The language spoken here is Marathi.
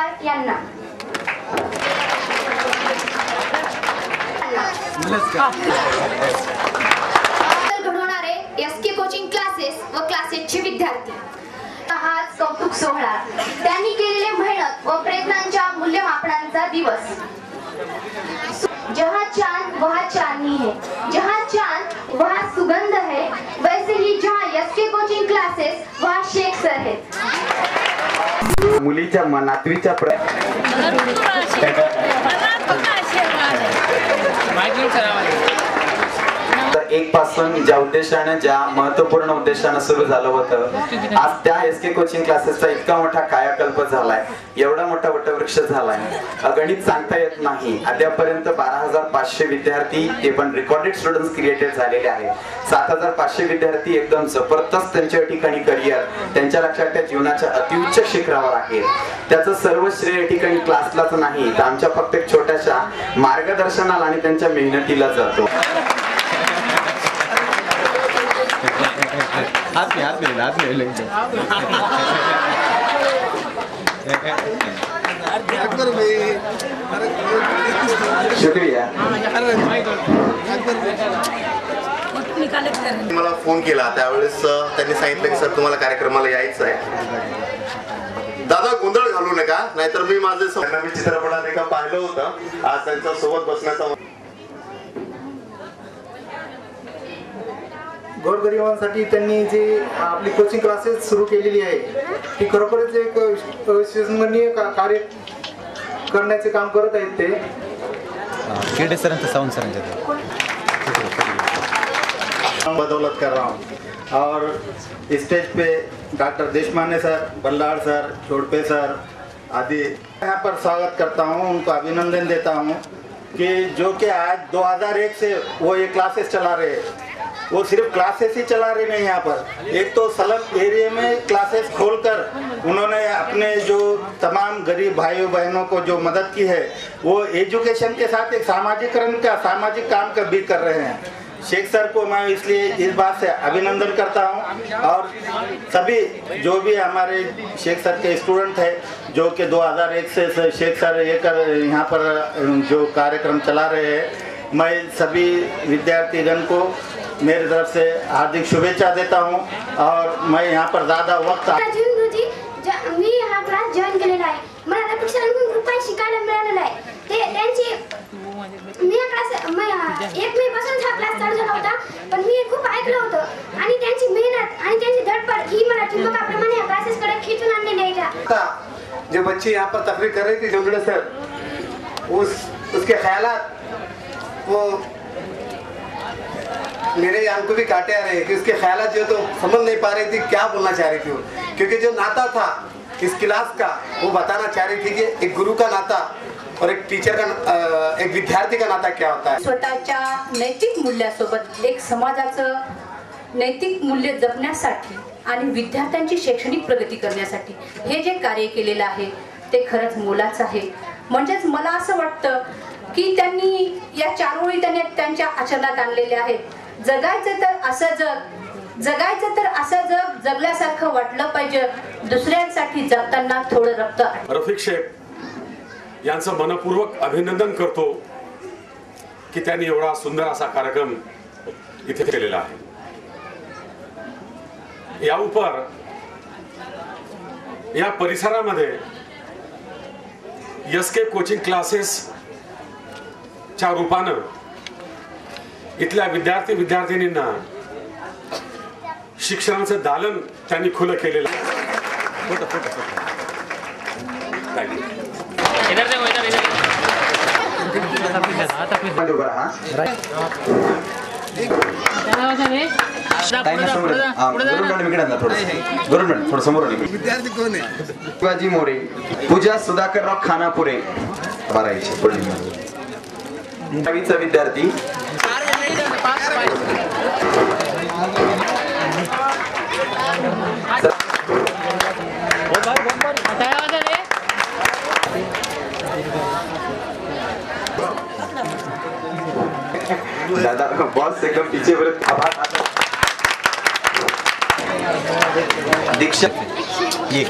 पवार यांना। घडवणारे एसके कोचिंग क्लासेस व क्लासेसचे विद्यार्थी। हा कौतुक सोहळा त्यांनी केलेले मेहनत व प्रयत्नांच्या मूल्यमापनाचा दिवस। जहाँ चांद वहाँ चांदनी है, जहाँ चांद वहाँ सुगंध है, वैसे ही जहाँ एसके कोचिंग क्लासेस वहाँ शेख सर है। मुलीच्या मनातवीच्या एक पासून ज्या उद्देशाने ज्या महत्त्वपूर्ण उद्देशाने सुरू झालं होतं, आज त्या एसके कोचिंग क्लासेसचा इतका मोठा कायाकल्प झालाय, एवढा मोठा वटवृक्ष झालाय, अगणित सांगता येत नाही। अद्यापर्यंत 12,500 विद्यार्थी, ते पण रेकॉर्डेड स्टुडंट्स क्रिएटेड झालेले आहेत। 7,500 विद्यार्थी एकदम जबरदस्त त्यांच्या ठिकाणी करिअर, त्यांच्या लक्षात त्या जीवनाच्या अतिउच्च शिखरावर आहे। त्याचं सर्व श्रेय या ठिकाणी क्लासलाच नाही, तर आमच्या फक्त एक छोट्याशा मार्गदर्शनाला आणि त्यांच्या मेहनतीला जातो। हाथ में लेंगे। शुक्रिया। मला फोन केला त्यावेळेस त्यांनी सांगितलं की सर तुम्हाला कार्यक्रमाला यायचं आहे। दादा गोंधळ घालू नका, नाहीतर मी माझे चित्रपटात एका पाहिलं होतं, आज त्यांच्या सोबत बसण्याचा गोरगरिबांसाठी त्यांनी जे आपली कोचिंग क्लासेस सुरू केलेली आहे ती खरोखरच एक विश्वसनीय कार्य करण्याचे काम करत आहेत ते। केडे सरांचं साऊंड सरांचं बदौलत कर रहा हूँ और स्टेज पे doctor Deshmane sir, Ballad sir, Chhodpe sir आदि यहाँ पर स्वागत करता हूँ, उनको अभिनंदन देता हूँ कि जो कि आज 2001 से वो ये क्लासेस चला रहे हैं। वो सिर्फ क्लासेस ही चला रहे नहीं, यहाँ पर एक तो सलग एरिया में क्लासेस खोलकर उन्होंने अपने जो तमाम गरीब भाइयों बहनों को जो मदद की है, वो एजुकेशन के साथ एक सामाजिक काम का भी कर रहे हैं। शेख सर को मैं इसलिए इस बात से अभिनंदन करता हूं, और सभी जो भी हमारे शेख सर के स्टूडेंट हैं जो कि 2001 से शेख सर यहाँ पर जो कार्यक्रम चला रहे हैं, मैं सभी विद्यार्थीगण को मेरी तरफ से हार्दिक शुभेच्छा देता हूं। और मैं यहाँ पर ज़्यादा वक्त मी हा क्लास जॉईन केलेला आहे, मला त्यापेक्षा खूप काही शिकायला मिळालेलं आहे। ते त्यांची मी क्लास 1 मे पासून हा क्लास चालू झाला होता, पण मी खूप ऐकलं होतं आणि त्यांची मेहनत आणि त्यांची धडपड ही मला चुंबकाप्रमाणे या क्लासेस कडे खींचून आणलेली आहे। जो बच्चे यहाँ पर तकरीर कर रही थी जोगड़े सर, उसके ख्यालात वो मेरे आंखों भी काटे आ रहे हैं कि उसके ख्यालात जो तो समझ नहीं पा रही थी क्या बोलना चाह रही थी वो, क्योंकि जो नाता था इस क्लास का वो बताना चाह रही थी कि एक गुरु का नाता और एक टीचर का, एक विद्यार्थी का नाता क्या होता है। स्वतःच्या नैतिक मूल्यासोबत एक समाजाचं नैतिक मूल्य जपण्यासाठी आणि विद्यार्थ्यांची शैक्षणिक प्रगती करण्यासाठी हे जे कार्य केलेलं आहे ते खरंच मोलाचं आहे। म्हणजेच मला असं वाटतं की त्यांनी या 4 ओळी त्यांच्या आचरणात आणलेल्या आहेत। जगायचं तर असं जग जगल्यासारखं वाटलं पाहिजे, दुसऱ्यांसाठी जगताना थोडं रक्त। रफिक शेख यांचं मनपूर्वक अभिनंदन करतो की त्यांनी एवढा सुंदर असा कार्यक्रम इथे केलेला आहे। या उपर या परिसरामध्ये एसके कोचिंग क्लासेस च्या रूपानं इथल्या विद्यार्थिनींना शिक्षणाचं दालन त्यांनी खुलं केलेलं आहे। विद्यार्थी कोण आहे? शिवाजी मोरे, पूजा सुधाकरराव खानापुरे, नवीचा विद्यार्थी दादा बॉस एकदम पीछे दीक्षा ये